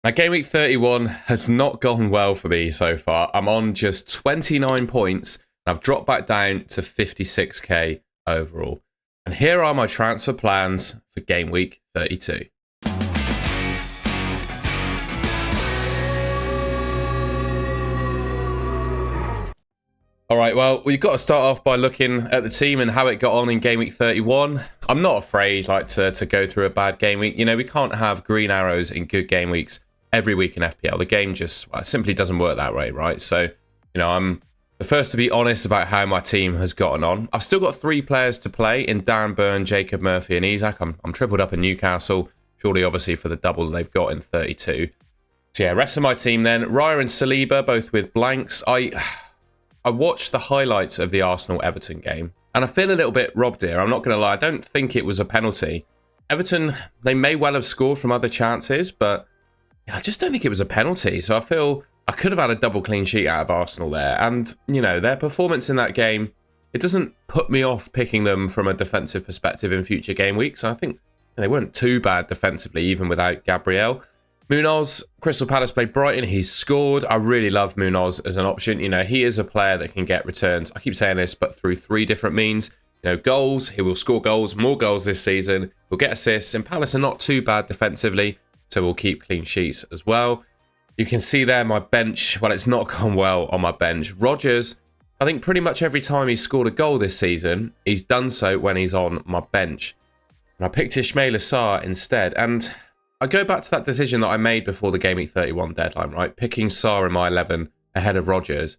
Now, game week 31 has not gone well for me so far. I'm on just 29 points, and I've dropped back down to 56k overall. And here are my transfer plans for game week 32. All right, well, we've got to start off by looking at the team and how it got on in game week 31. I'm not afraid to go through a bad game week. You know, we can't have green arrows in good game weeks every week in FPL. The game just simply doesn't work that way, right? So, you know, I'm the first to be honest about how my team has gotten on. I've still got 3 players to play in Dan Burn, Jacob Murphy and Isaac. I'm tripled up in Newcastle, purely obviously for the double they've got in 32. So yeah, rest of my team then. Raya and Saliba, both with blanks. I watched the highlights of the Arsenal-Everton game, and I feel a little bit robbed here. I'm not going to lie. I don't think it was a penalty. Everton, they may well have scored from other chances, but I just don't think it was a penalty. So I feel I could have had a double clean sheet out of Arsenal there. And, you know, their performance in that game, it doesn't put me off picking them from a defensive perspective in future game weeks. I think they weren't too bad defensively, even without Gabriel. Munoz, Crystal Palace played Brighton. He's scored. I really love Munoz as an option. You know, he is a player that can get returns. I keep saying this, but through 3 different means. You know, goals. He will score goals, more goals this season. He'll get assists. And Palace are not too bad defensively, so we'll keep clean sheets as well. You can see there my bench. Well, it's not gone well on my bench. Rodgers, I think pretty much every time he's scored a goal this season, he's done so when he's on my bench. And I picked Ismaila Sarr instead. And I go back to that decision that I made before the Game Week 31 deadline, right? Picking Sarr in my 11 ahead of Rodgers.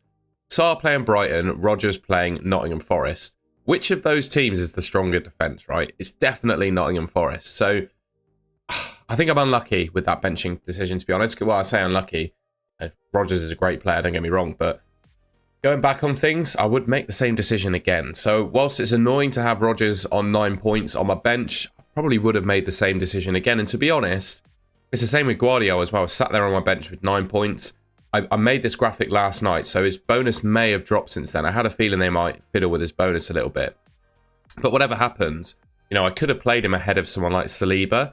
Sarr playing Brighton, Rodgers playing Nottingham Forest. Which of those teams is the stronger defence, right? It's definitely Nottingham Forest. So I think I'm unlucky with that benching decision, to be honest. Well, I say unlucky. Rodgers is a great player, don't get me wrong. But going back on things, I would make the same decision again. So whilst it's annoying to have Rodgers on 9 points on my bench, probably would have made the same decision again. And to be honest, it's the same with Guardiola as well. I sat there on my bench with 9 points. I made this graphic last night, so his bonus may have dropped since then. I had a feeling they might fiddle with his bonus a little bit. But whatever happens, you know, I could have played him ahead of someone like Saliba,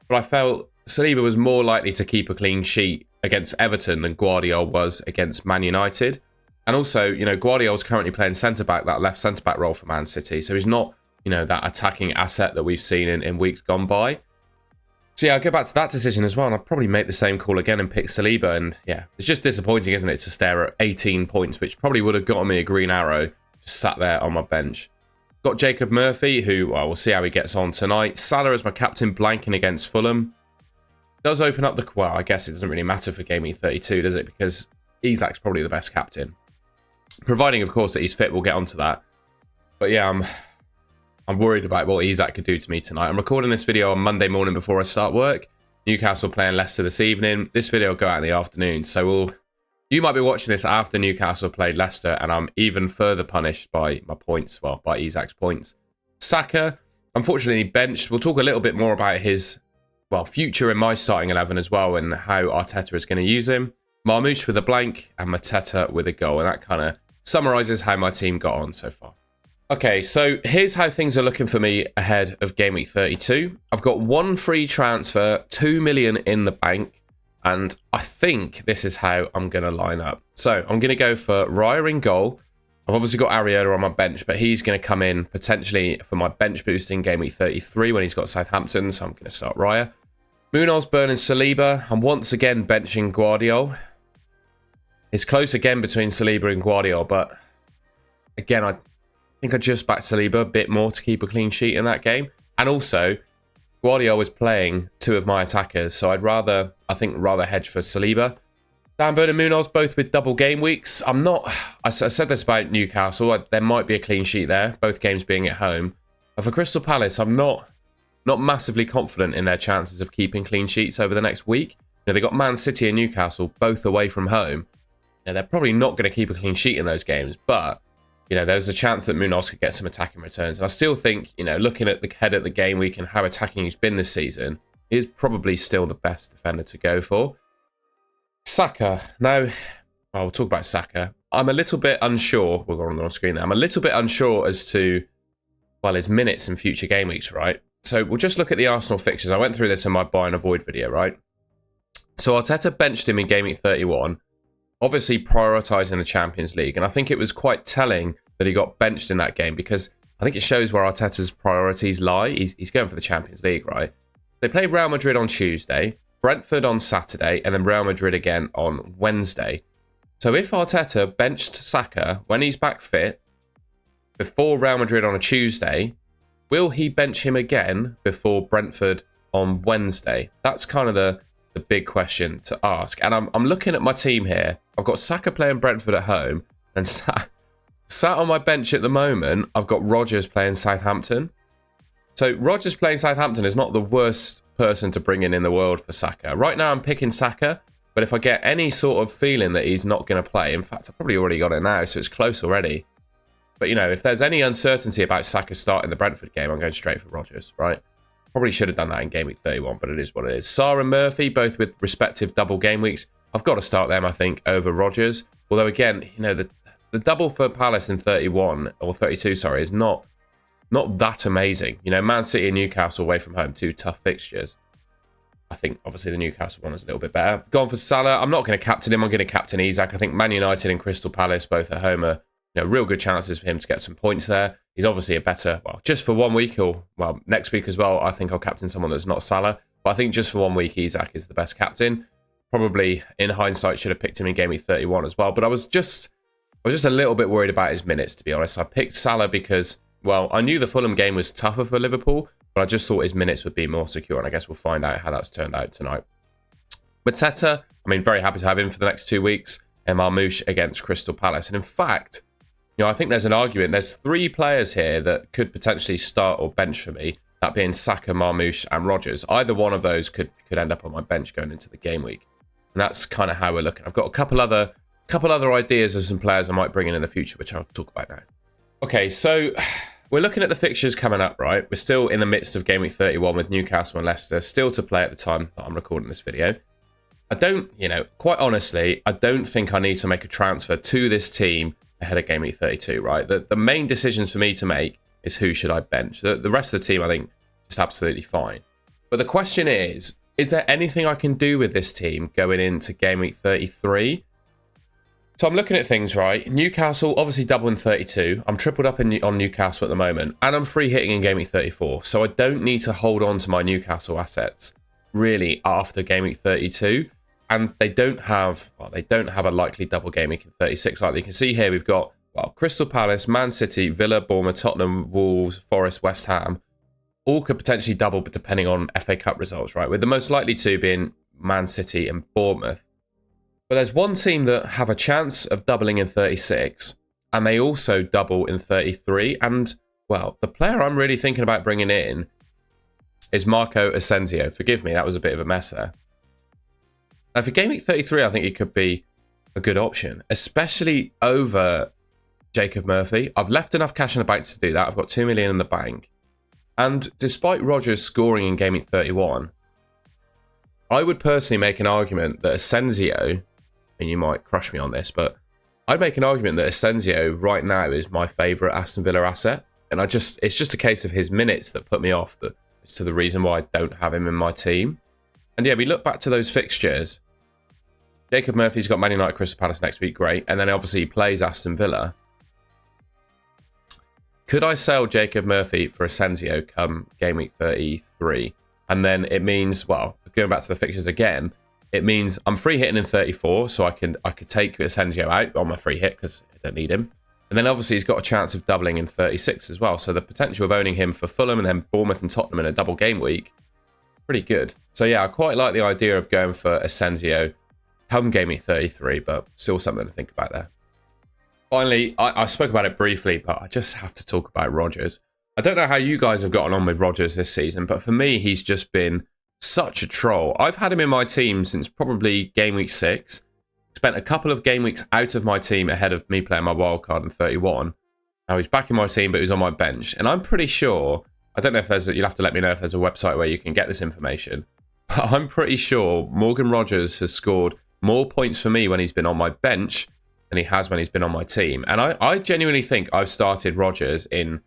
but I felt Saliba was more likely to keep a clean sheet against Everton than Guardiola was against Man United. And also, you know, Guardiola's currently playing centre-back, that left centre-back role for Man City, so he's not, you know, that attacking asset that we've seen in weeks gone by. So yeah, I'll go back to that decision as well, and I'll probably make the same call again and pick Saliba. And yeah, it's just disappointing, isn't it, to stare at 18 points, which probably would have gotten me a green arrow, just sat there on my bench. Got Jacob Murphy, who, well, we'll see how he gets on tonight. Salah as my captain, blanking against Fulham. Does open up the, well, I guess it doesn't really matter for Game Week 32, does it? Because Isak's probably the best captain. Providing, of course, that he's fit, we'll get onto that. But yeah, I'm worried about what Isak could do to me tonight. I'm recording this video on Monday morning before I start work. Newcastle playing Leicester this evening. This video will go out in the afternoon. So you might be watching this after Newcastle played Leicester, and I'm even further punished by my points, well, by Isak's points. Saka, unfortunately benched. We'll talk a little bit more about his, well, future in my starting 11 as well, and how Arteta is going to use him. Marmoush with a blank and Mateta with a goal, and that kind of summarises how my team got on so far. Okay, so here's how things are looking for me ahead of Game Week 32. I've got 1 free transfer, 2 million in the bank, and I think this is how I'm going to line up. So I'm going to go for Raya in goal. I've obviously got Areola on my bench, but he's going to come in potentially for my bench boost in Game Week 33 when he's got Southampton, so I'm going to start Raya. Munoz, Burn and Saliba. I'm once again benching Guardiola. It's close again between Saliba and Guardiola, but again, I think I just backed Saliba a bit more to keep a clean sheet in that game. And also, Guardiola was playing 2 of my attackers, so I'd rather hedge for Saliba. Dan Burn and Munoz both with double game weeks. I said this about Newcastle, there might be a clean sheet there, both games being at home. But for Crystal Palace, I'm not massively confident in their chances of keeping clean sheets over the next week. You know, they got Man City and Newcastle both away from home. Now, they're probably not going to keep a clean sheet in those games, but you know, there's a chance that Munoz could get some attacking returns. And I still think, you know, looking at the head of the game week and how attacking he's been this season, is probably still the best defender to go for. Saka. Now, we'll talk about Saka. I'm a little bit unsure. We'll go on the screen there. I'm a little bit unsure as to, well, his minutes in future game weeks, right? So we'll just look at the Arsenal fixtures. I went through this in my buy and avoid video, right? So Arteta benched him in Game Week 31, obviously prioritising the Champions League. And I think it was quite telling that he got benched in that game because I think it shows where Arteta's priorities lie. He's going for the Champions League, right? They played Real Madrid on Tuesday, Brentford on Saturday, and then Real Madrid again on Wednesday. So if Arteta benched Saka when he's back fit before Real Madrid on a Tuesday, will he bench him again before Brentford on Wednesday? That's kind of the big question to ask. And I'm looking at my team here. I've got Saka playing Brentford at home, and sat on my bench at the moment, I've got Rodgers playing Southampton. So Rodgers playing Southampton is not the worst person to bring in the world for Saka. Right now I'm picking Saka, but if I get any sort of feeling that he's not going to play, in fact, I've probably already got it now, so it's close already. But, you know, if there's any uncertainty about Saka starting the Brentford game, I'm going straight for Rodgers, right? Probably should have done that in Game Week 31, but it is what it is. Sarr and Murphy, both with respective double game weeks. I've got to start them, I think, over Rodgers. Although, again, you know, the double for Palace in 31, or 32, sorry, is not that amazing. You know, Man City and Newcastle away from home, two tough fixtures. I think, obviously, the Newcastle one is a little bit better. Gone for Salah. I'm not going to captain him. I'm going to captain Isak. I think Man United and Crystal Palace, both at home, are real good chances for him to get some points there. He's obviously a better, well, just for 1 week or, well, next week as well, I think I'll captain someone that's not Salah. But I think just for 1 week, Isak is the best captain. Probably, in hindsight, should have picked him in Game Week 31 as well. But I was just a little bit worried about his minutes, to be honest. I picked Salah because, well, I knew the Fulham game was tougher for Liverpool, but I just thought his minutes would be more secure. And I guess we'll find out how that's turned out tonight. Mateta, I mean, very happy to have him for the next 2 weeks. And Marmoush against Crystal Palace. And in fact, you know, I think there's an argument. There's 3 players here that could potentially start or bench for me. That being Saka, Marmoush, and Rodgers. Either one of those could end up on my bench going into the game week, and that's kind of how we're looking. I've got a couple other ideas of some players I might bring in the future, which I'll talk about now. Okay, so we're looking at the fixtures coming up, right? We're still in the midst of Game Week 31 with Newcastle and Leicester still to play at the time that I'm recording this video. I don't, you know, quite honestly, I don't think I need to make a transfer to this team ahead of Game Week 32, right? The main decisions for me to make is who should I bench. The rest of the team, I think, just absolutely fine. But the question is there anything I can do with this team going into Game Week 33? So I'm looking at things, right? Newcastle, obviously double in 32. I'm tripled up on Newcastle at the moment. And I'm free hitting in Game Week 34. So I don't need to hold on to my Newcastle assets, really, after Game Week 32. And they don't have a likely double game week in 36. Like you can see here, we've got, well, Crystal Palace, Man City, Villa, Bournemouth, Tottenham, Wolves, Forest, West Ham. All could potentially double, but depending on FA Cup results, right? With the most likely two being Man City and Bournemouth. But there's one team that have a chance of doubling in 36, and they also double in 33. And, well, the player I'm really thinking about bringing in is Marco Asensio. Forgive me, that was a bit of a mess there. Now, for Game Week 33, I think it could be a good option, especially over Jacob Murphy. I've left enough cash in the bank to do that. I've got 2 million in the bank. And despite Rodgers scoring in Game Week 31, I would personally make an argument that Asensio, and you might crush me on this, but I'd make an argument that Asensio right now is my favourite Aston Villa asset. And it's just a case of his minutes that put me off. That is to the reason why I don't have him in my team. And yeah, we look back to those fixtures. Jacob Murphy's got Man United, Crystal Palace next week, great. And then obviously he plays Aston Villa. Could I sell Jacob Murphy for Asensio come Game Week 33? And then it means, well, going back to the fixtures again, it means I'm free hitting in 34, so I could take Asensio out on my free hit because I don't need him. And then obviously he's got a chance of doubling in 36 as well. So the potential of owning him for Fulham and then Bournemouth and Tottenham in a double game week, pretty good. So yeah, I quite like the idea of going for Asensio come Game Week 33, but still something to think about there. Finally, I spoke about it briefly, but I just have to talk about Rodgers. I don't know how you guys have gotten on with Rodgers this season, but for me, he's just been such a troll. I've had him in my team since probably Game Week 6. Spent a couple of game weeks out of my team ahead of me playing my wildcard in 31. Now he's back in my team, but he's on my bench. And I'm pretty sure, I don't know if you'll have to let me know if there's a website where you can get this information. But I'm pretty sure Morgan Rodgers has scored more points for me when he's been on my bench than he has when he's been on my team. And I genuinely think I've started Rodgers in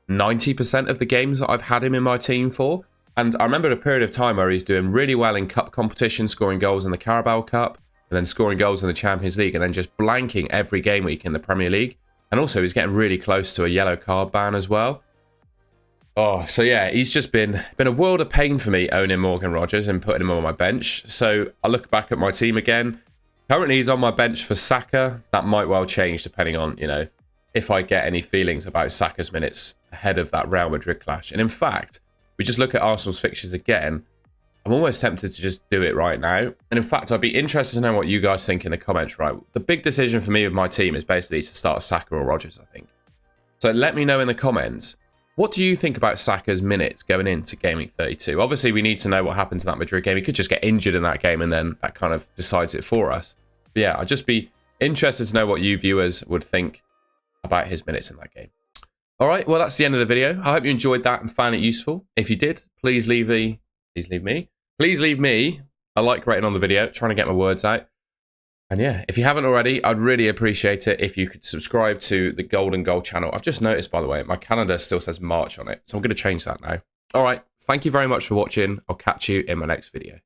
90% of the games that I've had him in my team for. And I remember a period of time where he's doing really well in cup competition, scoring goals in the Carabao Cup, and then scoring goals in the Champions League, and then just blanking every game week in the Premier League. And also, he's getting really close to a yellow card ban as well. Oh, so yeah, he's just been a world of pain for me owning Morgan Rogers and putting him on my bench. So I look back at my team again. Currently, he's on my bench for Saka. That might well change depending on, if I get any feelings about Saka's minutes ahead of that Real Madrid clash. And in fact, we just look at Arsenal's fixtures again. I'm almost tempted to just do it right now. And in fact, I'd be interested to know what you guys think in the comments, right? The big decision for me with my team is basically to start Saka or Rogers, I think. So let me know in the comments, what do you think about Saka's minutes going into Game Week 32? Obviously, we need to know what happened to that Madrid game. He could just get injured in that game and then that kind of decides it for us. But yeah, I'd just be interested to know what you viewers would think about his minutes in that game. All right, well, that's the end of the video. I hope you enjoyed that and found it useful. If you did, please leave me a like rating on the video, trying to get my words out. And yeah, if you haven't already, I'd really appreciate it if you could subscribe to the Golden Goal channel. I've just noticed, by the way, my calendar still says March on it, so I'm going to change that now. All right, thank you very much for watching. I'll catch you in my next video.